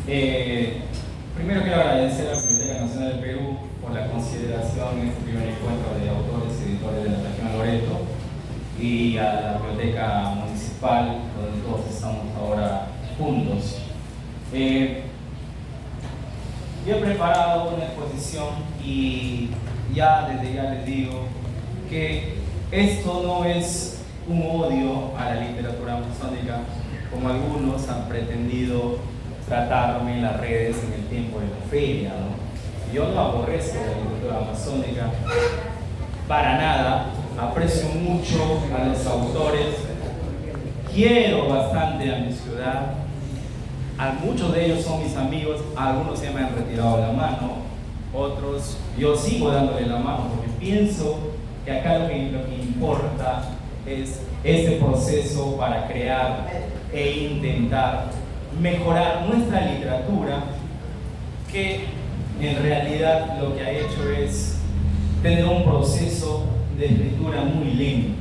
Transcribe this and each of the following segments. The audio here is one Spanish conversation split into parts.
Primero quiero agradecer a la Biblioteca Nacional del Perú por la consideración en este primer encuentro de autores y editores de la región Loreto y a la Biblioteca Municipal, donde todos estamos ahora juntos. Yo he preparado una exposición y desde ya les digo que esto no es un odio a la literatura amazónica, como algunos han pretendido tratarme en las redes en el tiempo de la feria, ¿no? Yo no aborrezco la literatura amazónica para nada, aprecio mucho a los autores, quiero bastante a mi ciudad, a muchos de ellos son mis amigos, algunos ya me han retirado la mano, otros yo sigo dándole la mano porque pienso que acá lo que importa es este proceso para crear e intentar mejorar nuestra literatura, que en realidad lo que ha hecho es tener un proceso de escritura muy lento.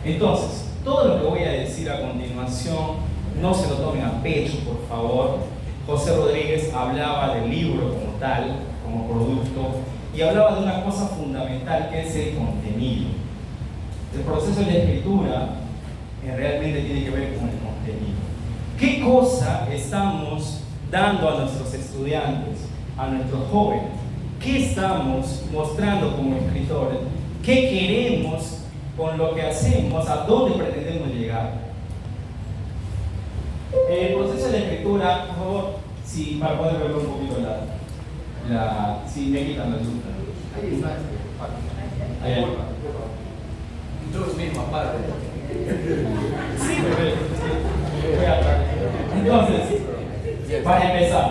Entonces, todo lo que voy a decir a continuación no se lo tomen a pecho, por favor. José Rodríguez hablaba del libro como tal, como producto, y hablaba de una cosa fundamental que es el contenido. El proceso de la escritura realmente tiene que ver con el contenido. ¿Qué cosa estamos dando a nuestros estudiantes, a nuestros jóvenes? ¿Qué estamos mostrando como escritores? ¿Qué queremos con lo que hacemos? ¿A dónde pretendemos llegar? El proceso de la escritura, por favor, para poder verlo un poquito si me quitan la luz. Ahí está. Ahí. Yo mismo aparte. Sí, voy a hablar. Entonces, para empezar,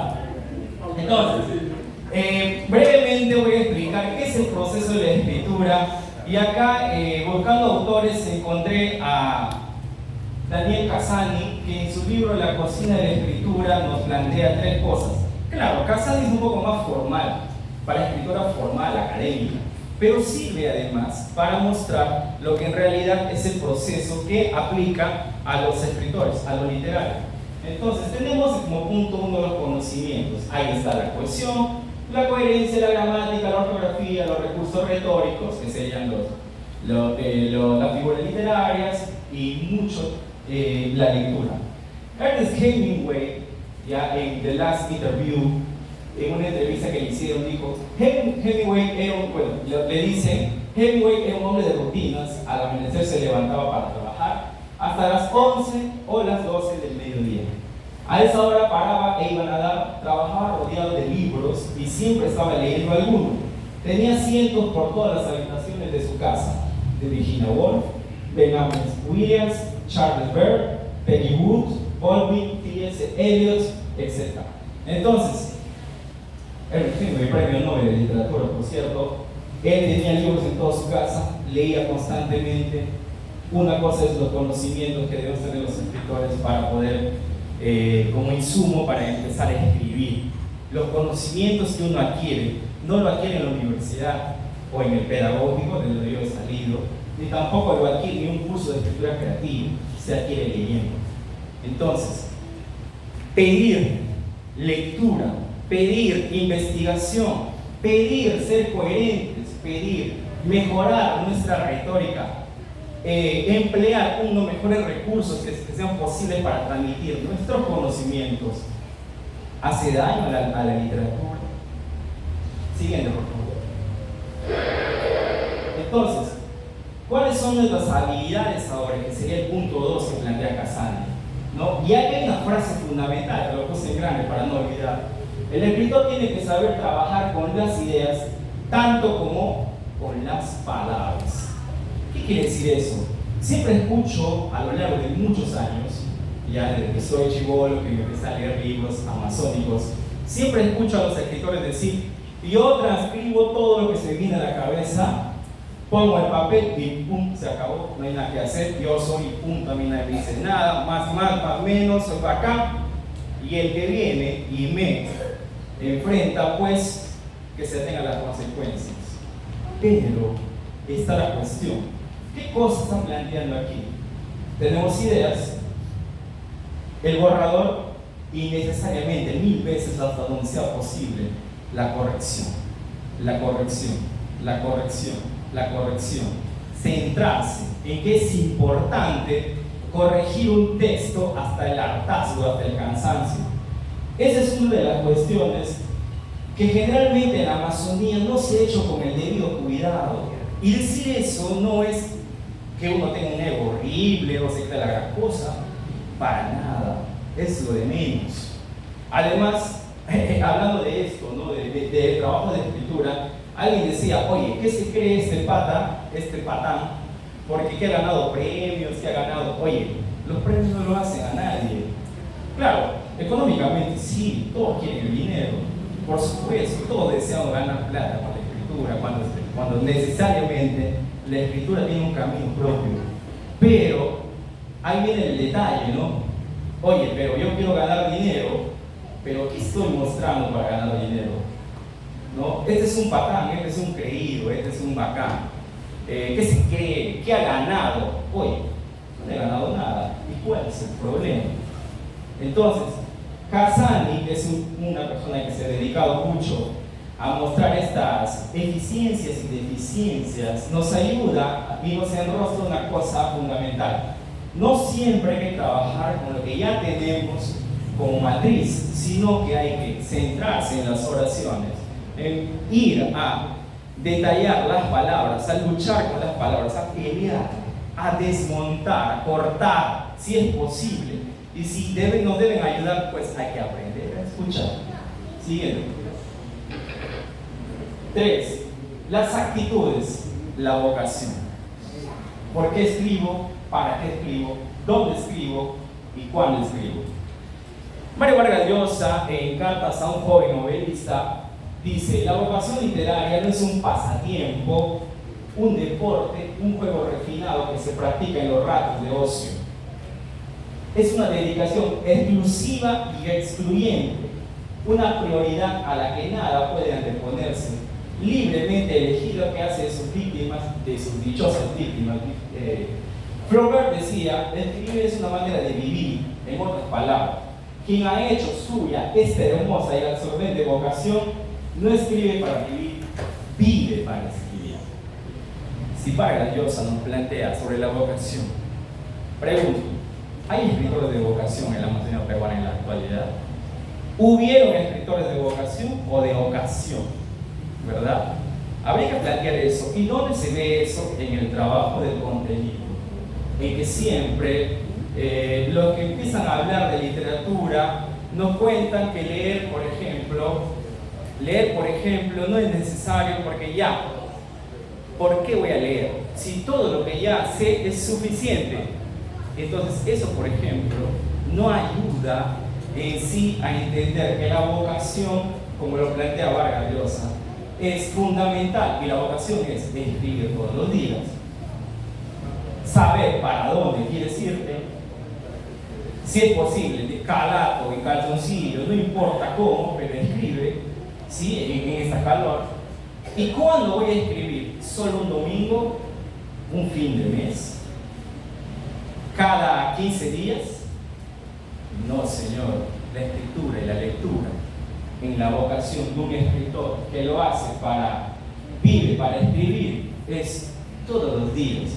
brevemente voy a explicar qué es el proceso de la escritura. Y acá, buscando autores, encontré a Daniel Cassani, que en su libro La cocina de la escritura nos plantea tres cosas. Claro, Cassani es un poco más formal, para escritura formal, académica, pero sirve además para mostrar lo que en realidad es el proceso que aplica a los escritores, a lo literario. Entonces, tenemos como punto uno los conocimientos. Ahí está la cohesión, la coherencia, la gramática, la ortografía, los recursos retóricos, que serían las figuras literarias y mucho la lectura. Ernest Hemingway, ya en The Last Interview, en una entrevista que le hicieron, dijo, Hemingway era un hombre de rutinas. Al amanecer se levantaba para trabajar hasta las 11 o las 12 del mediodía. A esa hora paraba e iba a nadar, trabajaba rodeado de libros y siempre estaba leyendo alguno. Tenía cientos por todas las habitaciones de su casa, de Virginia Woolf, Benjamin Williams, Charles Byrd, Peggy Wood, Baldwin, T.S. Eliot, etc. Entonces, el premio Nobel de Literatura, por cierto, él tenía libros en toda su casa, leía constantemente. Una cosa es los conocimientos que debemos tener los escritores para poder, como insumo para empezar a escribir. Los conocimientos que uno adquiere, no lo adquiere en la universidad o en el pedagógico, de donde yo he salido, ni tampoco lo adquiere en un curso de escritura creativa, se adquiere leyendo. Entonces, pedir lectura, pedir investigación, pedir ser coherentes, pedir mejorar nuestra retórica, emplear unos mejores recursos que sean posibles para transmitir nuestros conocimientos, hace daño a la literatura. Siguiente, por favor. Entonces, ¿cuáles son nuestras habilidades ahora? Que sería el punto 2 que plantea Cassani, ¿no? Y aquí hay una frase fundamental, que lo puse en grande para no olvidar. El escritor tiene que saber trabajar con las ideas, tanto como con las palabras. ¿Qué quiere decir eso? Siempre escucho a lo largo de muchos años, ya desde que soy chibolo, que me empecé a leer libros amazónicos, siempre escucho a los escritores decir, yo transcribo todo lo que se me viene a la cabeza, pongo el papel y pum, se acabó, no hay nada que hacer, yo soy punto, a mí nadie me dice nada, más, menos, soy acá. Y el que viene y me enfrenta, pues, que se tengan las consecuencias. Pero está la cuestión, ¿qué cosas están planteando aquí? Tenemos ideas, el borrador y necesariamente 1000 veces hasta donde sea posible la corrección, la corrección, la corrección, la corrección. Centrarse en que es importante corregir un texto hasta el hartazgo, hasta el cansancio. Esa es una de las cuestiones que generalmente en la Amazonía no se ha hecho con el debido cuidado. Y decir eso no es que uno tenga un ego horrible o se cree la gran cosa, para nada, es lo de menos. Además, hablando de esto, ¿no? de trabajo de escritura, alguien decía, oye, ¿qué se cree este patán? Porque que ha ganado premios, que ha ganado, oye, los premios no lo hacen a nadie. Claro, económicamente sí, todos quieren el dinero, por supuesto, todos desean ganar plata con la escritura, cuando necesariamente la escritura tiene un camino propio. Pero ahí viene el detalle, ¿no? Oye, pero yo quiero ganar dinero, pero ¿qué estoy mostrando para ganar dinero? ¿No? Este es un patán, este es un creído, este es un bacán. ¿Qué se cree? ¿Qué ha ganado? Oye, no he ganado nada. ¿Y cuál es el problema? Entonces, Kazani, que es una persona que se ha dedicado mucho a mostrar estas eficiencias y deficiencias, nos ayuda y nos enrostra una cosa fundamental. No siempre hay que trabajar con lo que ya tenemos como matriz, sino que hay que centrarse en las oraciones, en ir a detallar las palabras, a luchar con las palabras, a pelear, a desmontar, a cortar, si es posible. Y si nos deben ayudar, pues hay que aprender a escuchar. Siguiente. 3. Las actitudes, la vocación. ¿Por qué escribo? ¿Para qué escribo? ¿Dónde escribo? ¿Y cuándo escribo? Mario Vargas Llosa, en Cartas a un joven novelista, dice: la vocación literaria no es un pasatiempo, un deporte, un juego refinado que se practica en los ratos de ocio. Es una dedicación exclusiva y excluyente, una prioridad a la que nada puede anteponerse, libremente elegida que hace de sus víctimas, de sus dichosas víctimas. Flaubert decía: escribir es una manera de vivir. En otras palabras, quien ha hecho suya esta hermosa y absorbente vocación no escribe para vivir, vive para escribir. Si Vargas Llosa nos plantea sobre la vocación, pregunto: ¿hay escritores de vocación en la Amazonía peruana en la actualidad? ¿Hubieron escritores de vocación o de ocasión? ¿Verdad? Habría que plantear eso. ¿Y dónde se ve eso? En el trabajo del contenido. En que siempre los que empiezan a hablar de literatura nos cuentan que leer, por ejemplo, no es necesario porque ya, ¿por qué voy a leer? Si todo lo que ya sé es suficiente. Entonces eso, por ejemplo, no ayuda en sí a entender que la vocación, como lo plantea Vargas Llosa, es fundamental. Y la vocación es escribir todos los días, saber para dónde quieres irte, si es posible, de calato, en calzoncillo, no importa cómo, pero escribe, ¿sí? en esta calor. ¿Y cuándo voy a escribir? ¿Solo un domingo? ¿Un fin de mes? ¿Cada 15 días? No, señor. La escritura y la lectura en la vocación de un escritor que lo hace vive para escribir, es todos los días,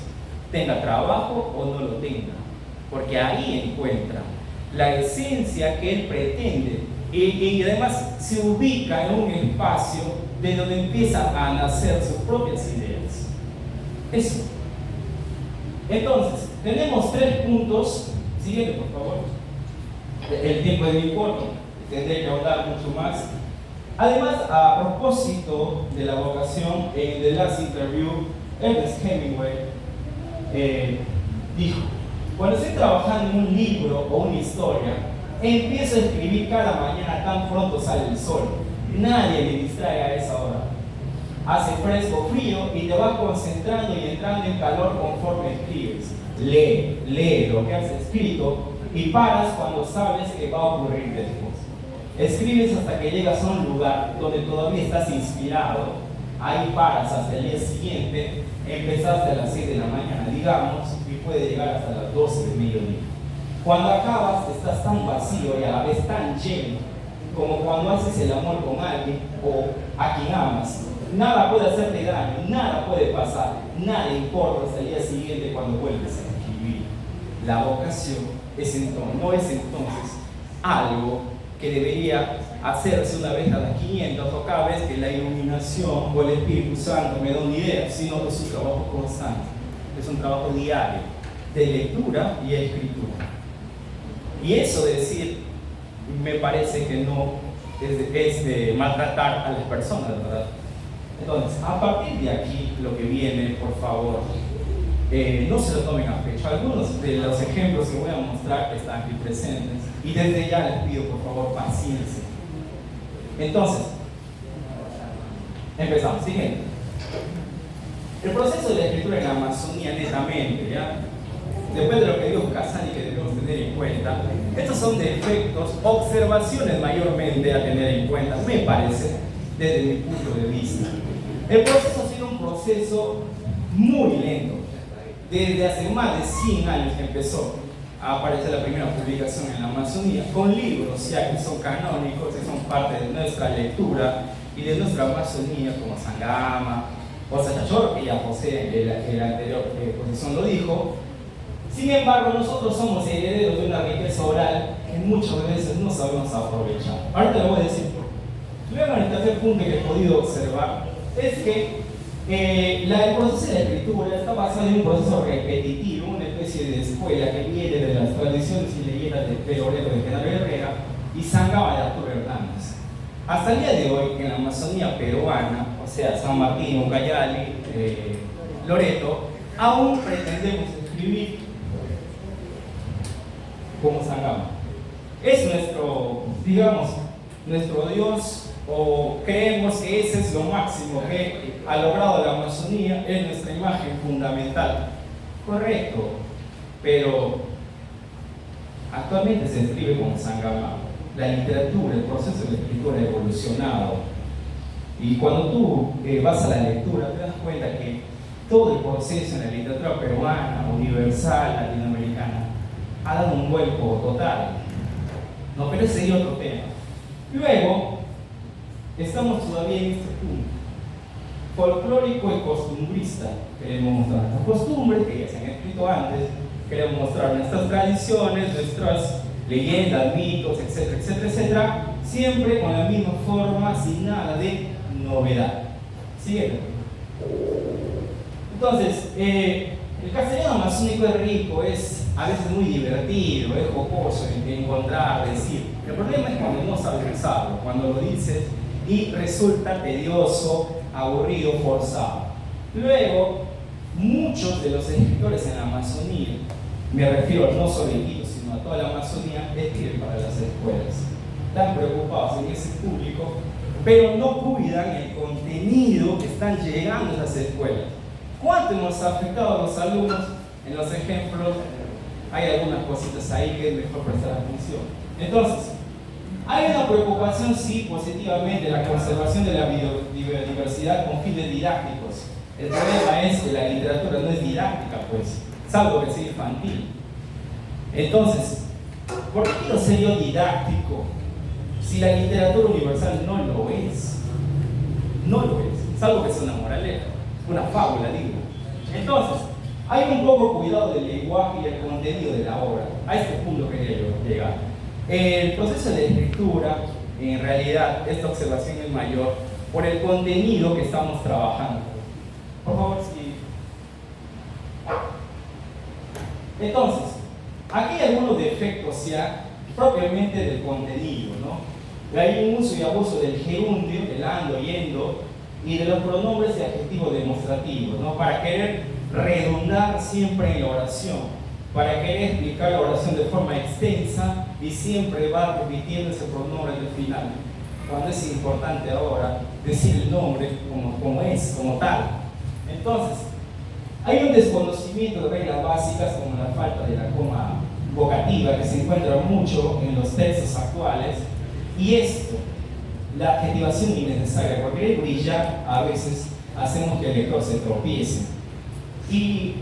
tenga trabajo o no lo tenga, porque ahí encuentra la esencia que él pretende y además se ubica en un espacio de donde empiezan a nacer sus propias ideas. Eso. Entonces, tenemos 3 puntos. Siguiente, por favor. El tiempo es muy corto, tendré que ahondar mucho más. Además, a propósito de la vocación, en The Last Interview, Ernest Hemingway dijo: cuando estoy trabajando en un libro o una historia, empiezo a escribir cada mañana tan pronto sale el sol. Nadie me distrae a esa hora. Hace fresco o frío y te vas concentrando y entrando en calor conforme escribes. Lee lo que has escrito y paras cuando sabes que va a ocurrir después. Escribes hasta que llegas a un lugar donde todavía estás inspirado. Ahí paras hasta el día siguiente. Empezaste a las 6 de la mañana, digamos, y puede llegar hasta las 12 del mediodía. Cuando acabas estás tan vacío y a la vez tan lleno, como cuando haces el amor con alguien o a quien amas. Nada puede hacerte daño, nada puede pasar, nada importa hasta el día siguiente cuando vuelves a escribir. La vocación no es entonces algo que debería hacerse una vez a las 500 o cada vez que la iluminación o el Espíritu Santo me da una idea, sino que es un trabajo constante, es un trabajo diario de lectura y escritura. Y eso de decir, me parece que no es de maltratar a las personas, ¿verdad? Entonces, a partir de aquí, lo que viene, por favor, no se lo tomen a pecho. Algunos de los ejemplos que voy a mostrar están aquí presentes. Y desde ya les pido, por favor, paciencia. Entonces, empezamos. Siguiente. El proceso de la escritura en la Amazonía, netamente, ¿ya? Después de lo que dijo Casani, que debemos tener en cuenta, estos son defectos, observaciones mayormente a tener en cuenta, me parece, desde mi punto de vista. El proceso ha sido un proceso muy lento. Desde hace más de 100 años que empezó a aparecer la primera publicación en la Amazonía, con libros ya que son canónicos, que son parte de nuestra lectura y de nuestra Amazonía, como Sangama o Sachachoro, que ya posee el anterior exposición lo dijo. Sin embargo, nosotros somos herederos de una riqueza oral que muchas veces no sabemos aprovechar. Ahorita le voy a decir por qué. Luego, el tercer punto que he podido observar es que el proceso de la escritura está basado en un proceso repetitivo, una especie de escuela que viene de las tradiciones y leyendas de Pelorero de Genaro Herrera y Sangaba de Arturo Hernández. Hasta el día de hoy, en la Amazonía peruana, o sea, San Martín, Ucayali, Loreto, aún pretendemos escribir como Sangama. Es nuestro, digamos, nuestro Dios, o creemos que ese es lo máximo que ha logrado la Amazonía, es nuestra imagen fundamental. Correcto, pero actualmente se escribe como Sangama. La literatura, el proceso de la escritura ha evolucionado. Y cuando tú vas a la lectura, te das cuenta que todo el proceso en la literatura peruana, universal, latinoamericana, ha dado un vuelco total. No, pero ese sería otro tema. Luego, estamos todavía en este punto folclórico y costumbrista. Queremos mostrar las costumbres que ya se han escrito antes, queremos mostrar nuestras tradiciones, nuestras leyendas, mitos, etcétera, etcétera, etcétera, siempre con la misma forma, sin nada de novedad. Siguiente. Entonces, el castellano amazónico es rico, es a veces muy divertido, es jocoso de encontrar, decir. El problema es cuando no sabes usarlo, cuando lo dices y resulta tedioso, aburrido, forzado. Luego, muchos de los escritores en la Amazonía, me refiero no solo a Quito, sino a toda la Amazonía, escriben para las escuelas. Están preocupados en ese público, pero no cuidan el contenido que están llegando a esas escuelas. ¿Cuánto nos ha afectado a los alumnos? En los ejemplos hay algunas cositas ahí que es mejor prestar atención. Entonces, hay una preocupación, sí, positivamente, de la conservación de la biodiversidad con fines didácticos. El problema es que la literatura no es didáctica, pues, salvo que sea infantil. Entonces, ¿por qué quiero ser yo didáctico si la literatura universal no lo es? No lo es, salvo que sea una moraleja, una fábula, digo. Entonces, hay un poco cuidado del lenguaje y el contenido de la obra. A este punto quería yo llegar. El proceso de escritura, en realidad, esta observación es mayor por el contenido que estamos trabajando. Por favor, sí. Entonces, aquí hay algunos defectos ya propiamente del contenido, ¿no? Hay un uso y abuso del gerundio, el ando, yendo, y de los pronombres y adjetivos demostrativos, ¿no? Para querer redundar siempre en la oración, para querer explicar la oración de forma extensa y siempre va repitiendo ese pronombre del final, cuando es importante ahora decir el nombre como es, como tal. Entonces, hay un desconocimiento de reglas básicas como la falta de la coma vocativa que se encuentra mucho en los textos actuales, y esto, la adjetivación innecesaria, porque el brillar a veces hacemos que el lector se tropiece. Y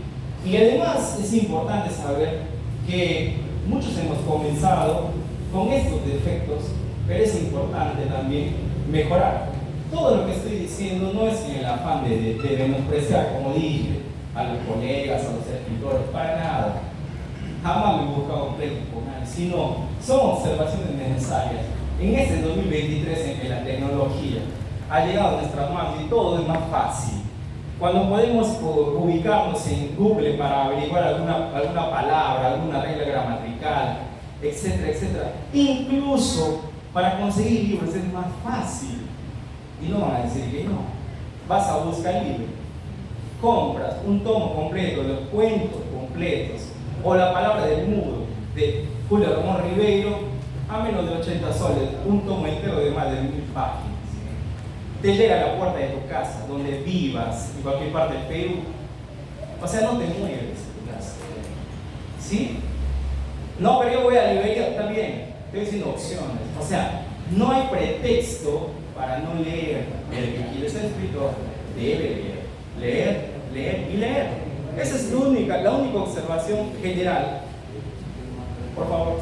además es importante saber que muchos hemos comenzado con estos defectos, pero es importante también mejorar. Todo lo que estoy diciendo no es en el afán de menospreciar, como dije, a los colegas, a los escritores, para nada. Jamás me he buscado un pleito con nadie, sino son observaciones necesarias. En este 2023 en que la tecnología ha llegado a nuestras manos y todo es más fácil. Cuando podemos ubicarnos en Google para averiguar alguna palabra, alguna regla gramatical, etcétera, etcétera. Incluso para conseguir libros es más fácil. Y no van a decir que no. Vas a buscar libros, compras un tomo completo, los cuentos completos, o la palabra del mudo de Julio Ramón Ribeiro, a menos de 80 soles, un tomo entero de más de 1000 páginas. Te llega a la puerta de tu casa, donde vivas, en cualquier parte del Perú. O sea, no te mueves de tu casa. ¿Sí? No, pero yo voy a librería, está bien. Estoy diciendo opciones. O sea, no hay pretexto para no leer. El que quiere ser escritor debe leer. Leer, leer y leer. Esa es la única observación general. Por favor.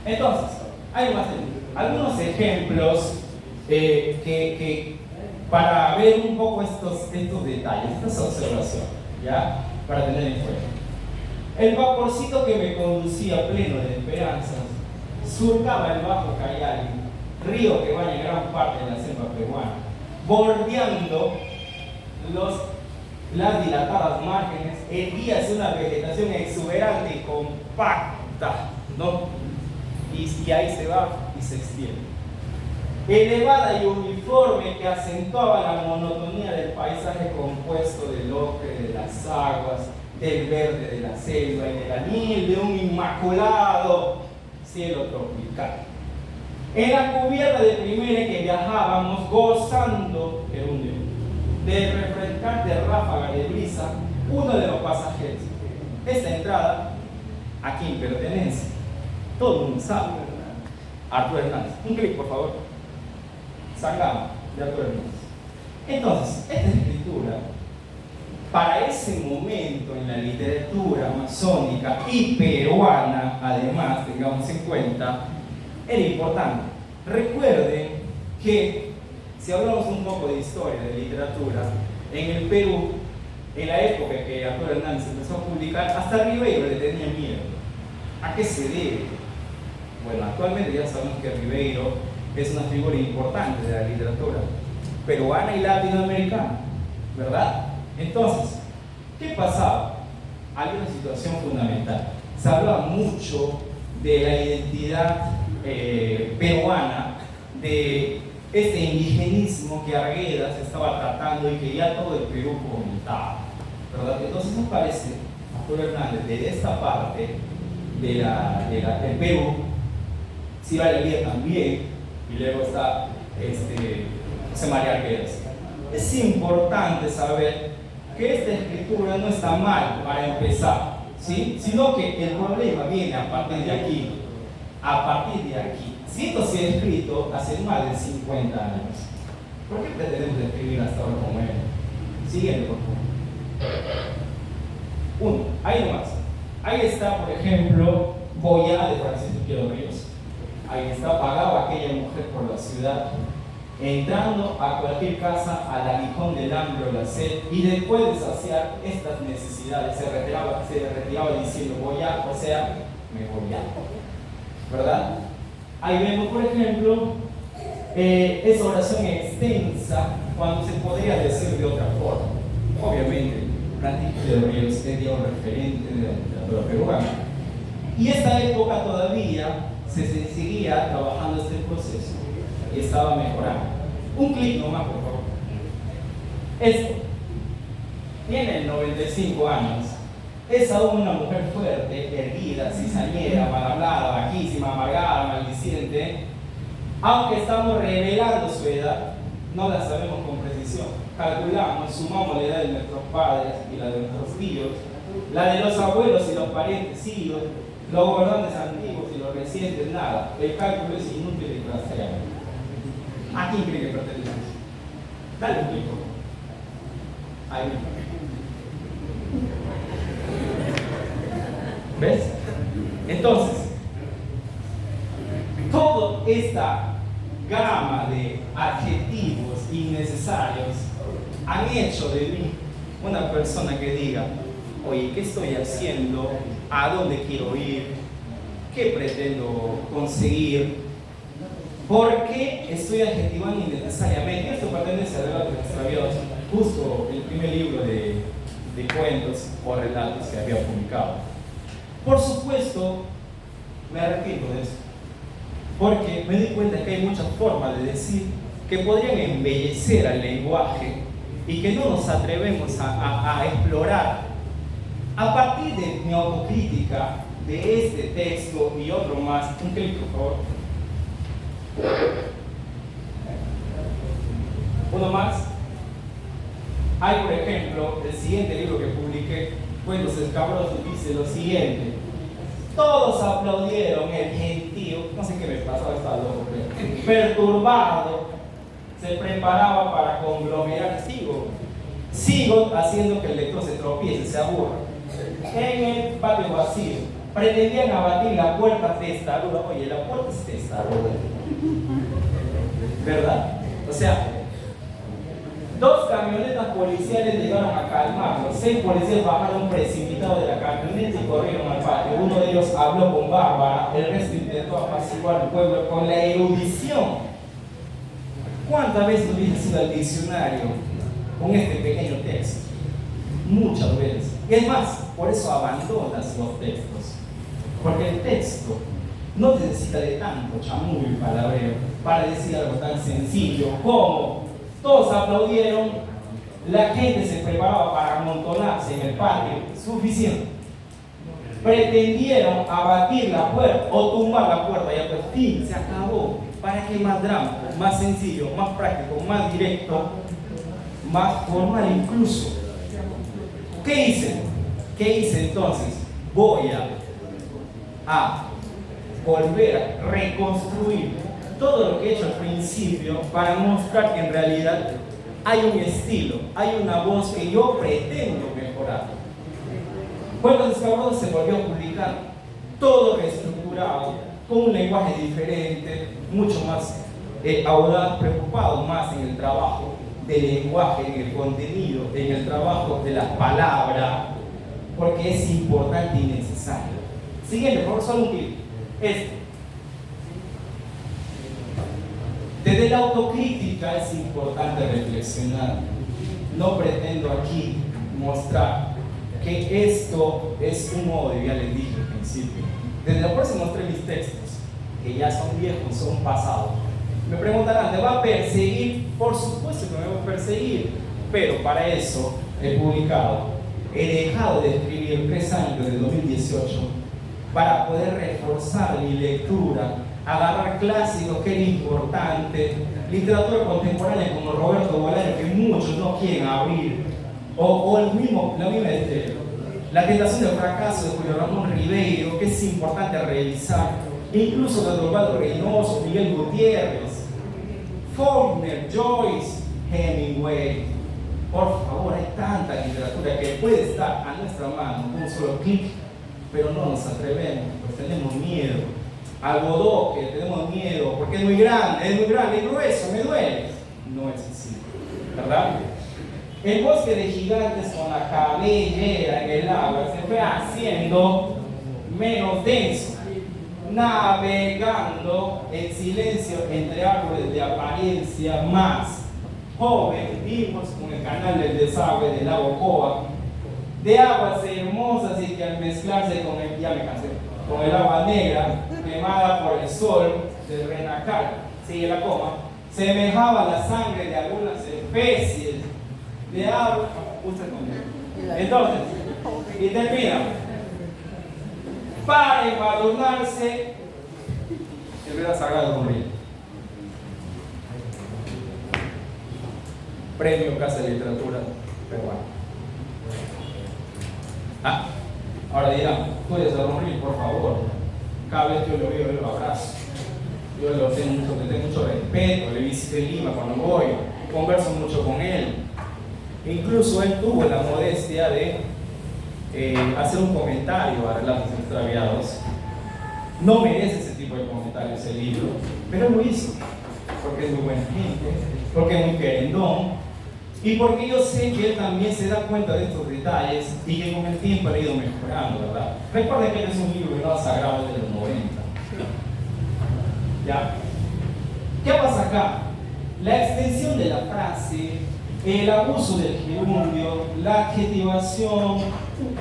Entonces, hay más algunos ejemplos que para ver un poco estos detalles, estas observaciones, ¿ya? Para tener en cuenta. El vaporcito que me conducía pleno de esperanzas surcaba el Bajo Cayali, río que baña gran parte de la selva peruana, bordeando las dilatadas márgenes, erguíase una vegetación exuberante y compacta, ¿no? Y ahí se va y se extiende. Elevada y uniforme que acentuaba la monotonía del paisaje compuesto del ocre de las aguas, del verde de la selva y del anil de un inmaculado cielo tropical. En la cubierta de primera que viajábamos gozando de refrescante ráfaga de brisa, uno de los pasajeros. Esta entrada, ¿a quién pertenece? Todo el mundo sabe, ¿verdad? Arturo Hernández. Un clic, por favor. Sangama, de Arturo Hernández. Entonces, esta escritura, para ese momento en la literatura amazónica y peruana, además, tengamos en cuenta, era importante. Recuerden que, si hablamos un poco de historia, de literatura, en el Perú, en la época que Arturo Hernández empezó a publicar, hasta Ribeiro le tenía miedo. ¿A qué se debe? Bueno, actualmente ya sabemos que Ribeiro es una figura importante de la literatura peruana y latinoamericana, ¿verdad? Entonces, ¿qué pasaba? Había una situación fundamental. Se hablaba mucho de la identidad peruana, de este indigenismo que Arguedas estaba tratando y que ya todo el Perú comentaba, ¿verdad? Entonces nos parece, Arturo Hernández, de esta parte del Perú, Ciro Alegría también, y luego está José María Arguedas. Es importante saber que esta escritura no está mal para empezar, ¿sí? Sino que el problema viene a partir de aquí. A partir de aquí. Si esto se ha escrito hace más de 50 años, ¿por qué pretendemos escribir hasta ahora como él? Siguiente, por favor. Uno, ahí nomás. Ahí está, por ejemplo, Boyá de Francisco Quiero Ríos. Ahí está, pagaba aquella mujer por la ciudad, entrando a cualquier casa al aguijón del hambre o la sed, y después de saciar estas necesidades se retiraba diciendo Boyá, o sea, me voy ya, ¿verdad? Ahí vemos, por ejemplo, esa oración extensa cuando se podría decir de otra forma. Obviamente, Francisco de Ríos es ya un referente de la literatura peruana. Y esta época todavía se seguía trabajando este proceso y estaba mejorando. Un clic nomás, por favor. Esto tiene 95 años. Es aún una mujer fuerte, erguida, cizañera, mal hablada, bajísima, amargada, maldiciente. Aunque estamos revelando su edad, no la sabemos con precisión. Calculamos, sumamos la edad de nuestros padres y la de nuestros tíos, la de los abuelos y los parientes, sí, los gobernantes antiguos y los recientes, nada. El cálculo es inútil y rastreable. ¿A quién cree que pertenece? Dale un clic. Ahí. ¿Ves? Entonces, toda esta gama de adjetivos innecesarios han hecho de mí una persona que diga, oye, ¿qué estoy haciendo? ¿A dónde quiero ir? ¿Qué pretendo conseguir? ¿Por qué estoy adjetivando innecesariamente? Esto pertenece a Relatos Extraviados, justo el primer libro de cuentos o relatos que había publicado. Por supuesto, me arrepiento de eso, porque me di cuenta que hay muchas formas de decir que podrían embellecer al lenguaje y que no nos atrevemos a explorar. A partir de mi autocrítica de este texto y otro más, un clic por favor. Uno más. Hay, por ejemplo, el siguiente libro que publiqué, Cuentos Escabrosos, dice lo siguiente: todos aplaudieron el gentío, no sé qué me pasó, estaba loco, perturbado, se preparaba para conglomerar, sigo haciendo que el lector se tropiece, se aburra. En el patio vacío, pretendían abatir la puerta testaruda. Oye, la puerta es testaruda, ¿verdad? O sea, 2 camionetas policiales llegaron a calmarlos. 6 policías bajaron precipitados de la camioneta y corrieron al patio. Uno de ellos habló con Bárbara, el resto intentó apaciguar al pueblo con la erudición. ¿Cuántas veces hubiese sido al diccionario con este pequeño texto? Muchas veces. Y es más, por eso abandonas los textos. Porque el texto no necesita de tanto chamullo y palabreo para decir algo tan sencillo como: todos aplaudieron, la gente se preparaba para amontonarse en el patio, suficiente. Pretendieron abatir la puerta o tumbar la puerta, ya pues, fin, se acabó. ¿Para qué más drama? Más sencillo, más práctico, más directo, más formal incluso. ¿Qué hice? ¿Qué hice entonces? Voy a volver a reconstruir todo lo que he hecho al principio para mostrar que en realidad hay un estilo, hay una voz que yo pretendo mejorar. Cuentos Escabrosos se volvió a publicar, todo reestructurado, con un lenguaje diferente, mucho más audaz, preocupado más en el trabajo del lenguaje, en el contenido, en el trabajo de la palabra, porque es importante y necesario. Siguiente, por favor, solo un clic. Desde la autocrítica es importante reflexionar. No pretendo aquí mostrar que esto es un odio, ya les dije al principio. Desde la próxima mostré mis textos, que ya son viejos, son pasados. Me preguntarán, ¿te va a perseguir? Por supuesto que me va a perseguir, pero para eso he publicado, he dejado de escribir 3 años desde 2018 para poder reforzar mi lectura, agarrar clásicos que era importante, literatura contemporánea como Roberto Bolaño, que muchos no quieren abrir, o la misma La tentación del fracaso de Julio Ramón Ribeiro, que es importante revisar, incluso de Osvaldo Reynoso, Miguel Gutiérrez, Faulkner, Joyce, Hemingway. Por favor, hay tanta literatura que puede estar a nuestra mano con un solo clic, pero no nos atrevemos, pues tenemos miedo. Al bodoque tenemos miedo, porque es muy grande, es grueso, me duele. No es así, ¿verdad? El bosque de gigantes con la cabellera en el agua se fue haciendo menos denso, navegando en silencio entre árboles de apariencia más joven. Vimos con el canal del desagüe del lago Coa, de aguas hermosas y que al mezclarse con con el agua negra quemada por el sol del Renacal, sigue la coma, semejaba la sangre de algunas especies de agua. Entonces, y termina: para embadurnarse el río sagrado con río. Premio Casa de Literatura Peruana. Ahora dirán, tú eres de Ronrín, por favor. Cada vez que yo lo veo, yo lo abrazo. Yo lo tengo mucho respeto, le visito en Lima cuando voy, converso mucho con él. Incluso él tuvo la modestia de hacer un comentario a Relatos Extraviados No merece ese tipo de comentarios el libro, pero él lo hizo, porque es muy buena gente, porque es muy querendón, y porque yo sé que él también se da cuenta de estos detalles y que con el tiempo ha ido mejorando, ¿verdad? Recuerden que este es un libro que no sagrado de los 90. ¿Ya? ¿Qué pasa acá? La extensión de la frase, el abuso del gerundio, la adjetivación,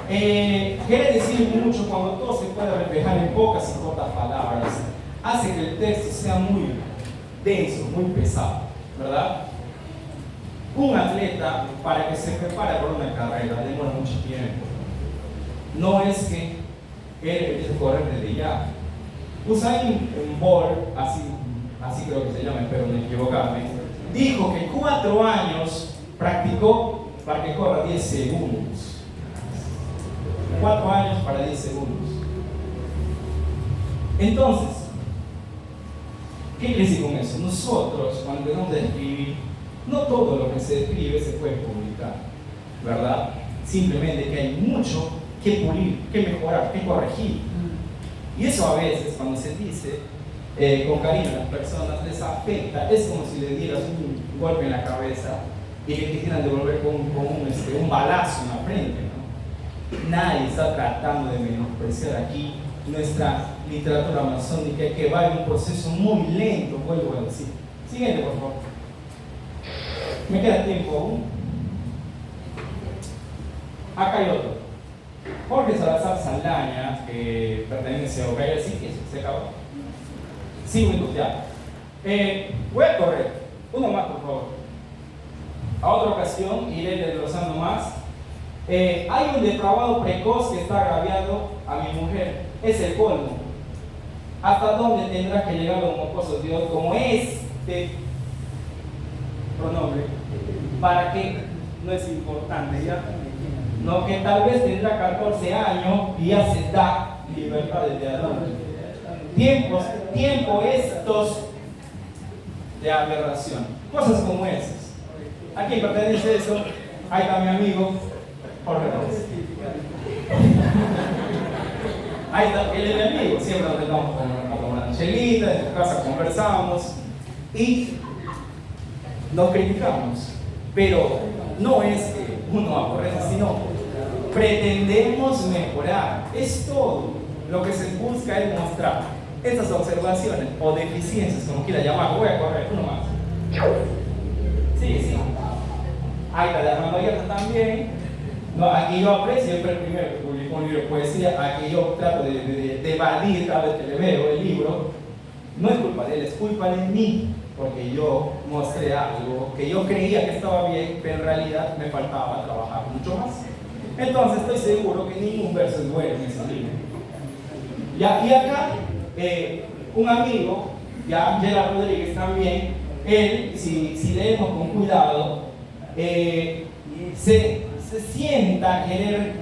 quiere decir mucho cuando todo se puede reflejar en pocas y cortas palabras, hace que el texto sea muy denso, muy pesado, ¿verdad? Un atleta, para que se prepare por una carrera, demora mucho tiempo. No es que él empiece a correr desde ya. Usain Bolt, así creo que se llama, espero no equivocarme, dijo que 4 años practicó para que corra 10 segundos. 4 años para 10 segundos. Entonces, ¿qué quiere decir con eso? Nosotros, cuando empezamos a escribir, no todo lo que se escribe se puede publicar, ¿verdad? Simplemente que hay mucho que pulir, que mejorar, que corregir. Y eso a veces, cuando se dice con cariño a las personas, les afecta. Es como si le dieras un golpe en la cabeza y le quisieran devolver con un balazo en la frente, ¿no? Nadie está tratando de menospreciar aquí nuestra literatura amazónica, que va en un proceso muy lento, vuelvo a decir. Siguiente, por favor. ¿Me queda tiempo aún? Acá hay otro. Jorge Salazar Saldaña, que pertenece a Ocaya, sí, que se acabó. 5 minutos ya. Voy a correr. Uno más, por favor. A otra ocasión iré desglosando más. Hay un depravado precoz que está agraviado a mi mujer. Es el colmo. ¿Hasta dónde tendrá que llegar los mocosos Dios como este pronombre? ¿Para qué? No es importante, ¿ya? No, que tal vez tendrá 14 años y ya se da libertad de adulto. Tiempo estos de aberración. Cosas como esas. ¿A quién pertenece eso? Ahí está mi amigo Jorge Reyes. Ahí está, él es mi amigo. Siempre nos estamos a tomar una chelita, en su casa conversamos y nos criticamos. Pero no es que uno aborrece, sino pretendemos mejorar. Es todo. Lo que se busca es mostrar estas observaciones o deficiencias, como quiera llamar. Voy a correr, uno más. Sí. Ahí está, de Armando Ayala también. No, aquí yo aprecio, siempre el primero que publicó un libro de poesía, aquí yo trato de evadir cada vez que le veo el libro. No es culpa de él, es culpa de mí, porque yo mostré algo que yo creía que estaba bien, pero en realidad me faltaba trabajar mucho más. Entonces estoy seguro que ningún verso es bueno en ese libro. Ya, y acá, un amigo, ya Angela Rodríguez también, él, si leemos con cuidado, se sienta a querer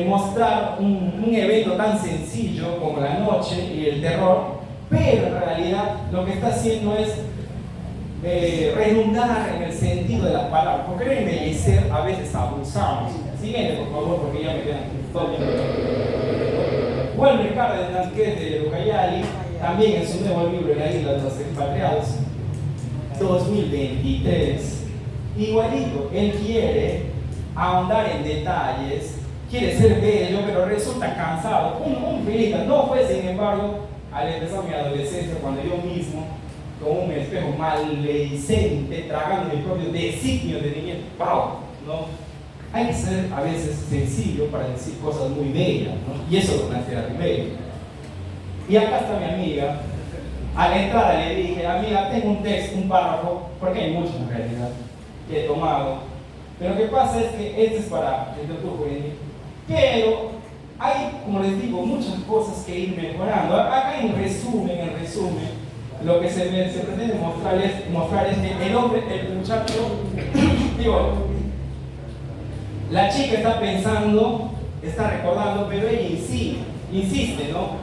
mostrar un evento tan sencillo como la noche y el terror, pero en realidad lo que está haciendo es redundar en el sentido de las palabras. Por querer embellecer, a veces abusamos. Siguiente, por favor, porque ya me quedan todo el tiempo. Juan Ricardo de Nanqués de Ucayali, también en su nuevo libro La Isla de los Expatriados, 2023, igualito, él quiere ahondar en detalles, quiere ser bello, pero resulta cansado. Un filita, no fue, sin embargo, al empezar mi adolescencia, cuando yo mismo, con un espejo maledicente, tragando mi propio designio de niñez, ¡pau! ¿No? Hay que ser a veces sencillo para decir cosas muy bellas, ¿no? Y eso lo plantea Ribeiro. Y acá está mi amiga. A la entrada le dije, amiga, tengo un texto, un párrafo, porque hay muchos en realidad que he tomado. Pero lo que pasa es que este es para el doctor juvenil. Pero hay, como les digo, muchas cosas que ir mejorando. Acá en resumen, lo que se pretende mostrar es que el hombre, el muchacho, digo, la chica está pensando, está recordando, pero ella insiste, ¿no?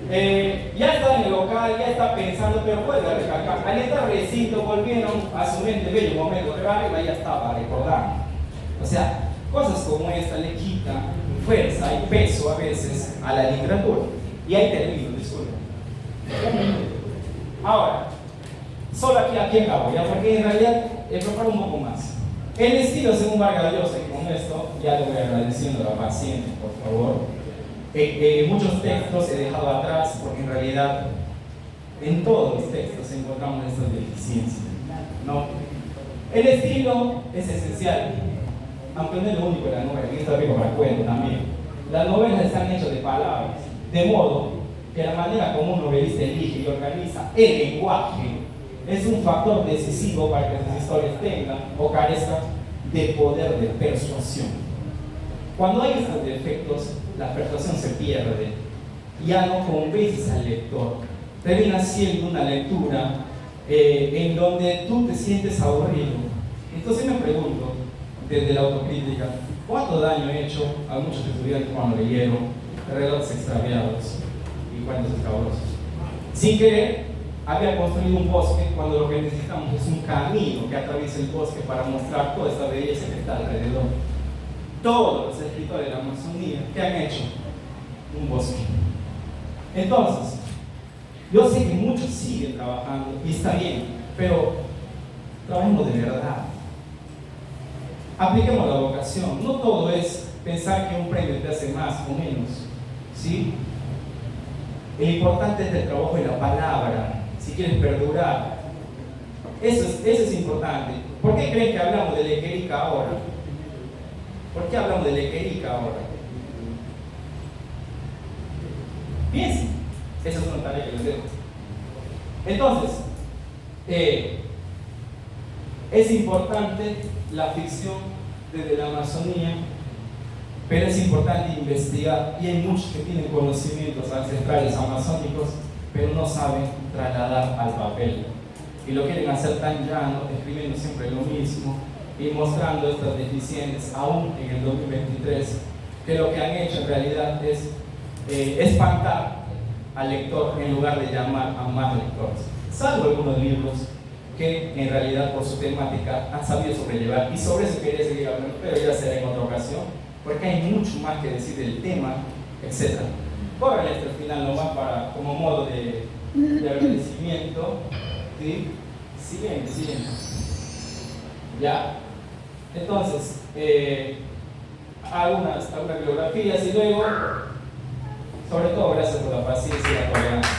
Ya está en el local, ya está pensando, pero vuelve a recalcar. Al estar recinto, volvieron a su mente bello momento, pero arriba ya estaba recordando. O sea, cosas como esta le quitan fuerza y peso a veces a la literatura. Y ahí termino, disculpen. Ahora, solo aquí acabo, ¿ya? Porque en realidad preparo un poco más. El estilo, según Vargas Llosa, y con esto ya le voy agradeciendo a la paciente, por favor. Muchos textos he dejado atrás porque en realidad en todos los textos encontramos estas deficiencias, ¿no? El estilo es esencial, aunque no es lo único de la novela, y esto aplica para cuento también. Las novelas están hechas de palabras, de modo que la manera como un novelista elige y organiza el lenguaje es un factor decisivo para que sus historias tengan o carezcan de poder de persuasión. Cuando hay estos defectos, la persuasión se pierde, ya no convences al lector, termina siendo una lectura en donde tú te sientes aburrido. Entonces me pregunto, desde la autocrítica, ¿cuánto daño he hecho a muchos estudiantes cuando leyeron Relatos extraviados y Cuentos escabrosos? Sin querer, había construido un bosque cuando lo que necesitamos es un camino que atraviese el bosque para mostrar toda esta belleza que está alrededor. Todos los escritores de la Amazonía que han hecho un bosque. Entonces, yo sé que muchos siguen trabajando y está bien, pero trabajemos de verdad. Apliquemos la vocación. No todo es pensar que un premio te hace más o menos, ¿sí? Lo importante es el trabajo y la palabra, si quieres perdurar. Eso es importante. ¿Por qué creen que hablamos de Lequerica ahora? ¿Por qué hablamos de Lequerica ahora? Piensen, esa es una tarea que les dejo. Entonces, es importante la ficción desde la Amazonía, pero es importante investigar, y hay muchos que tienen conocimientos ancestrales amazónicos, pero no saben trasladar al papel. Y lo quieren hacer tan llano, escribiendo siempre lo mismo y mostrando estas deficiencias aún en el 2023, que lo que han hecho en realidad es espantar al lector en lugar de llamar a más lectores. Salvo algunos libros que en realidad por su temática han sabido sobrellevar, y sobre eso quería seguir hablando, pero ya será en otra ocasión, porque hay mucho más que decir del tema, etc. Córrele hasta el final nomás como modo de agradecimiento. ¿Sí? Siguiente. ¿Ya? Entonces, algunas bibliografías y luego, sobre todo, gracias por la paciencia y la tolerancia.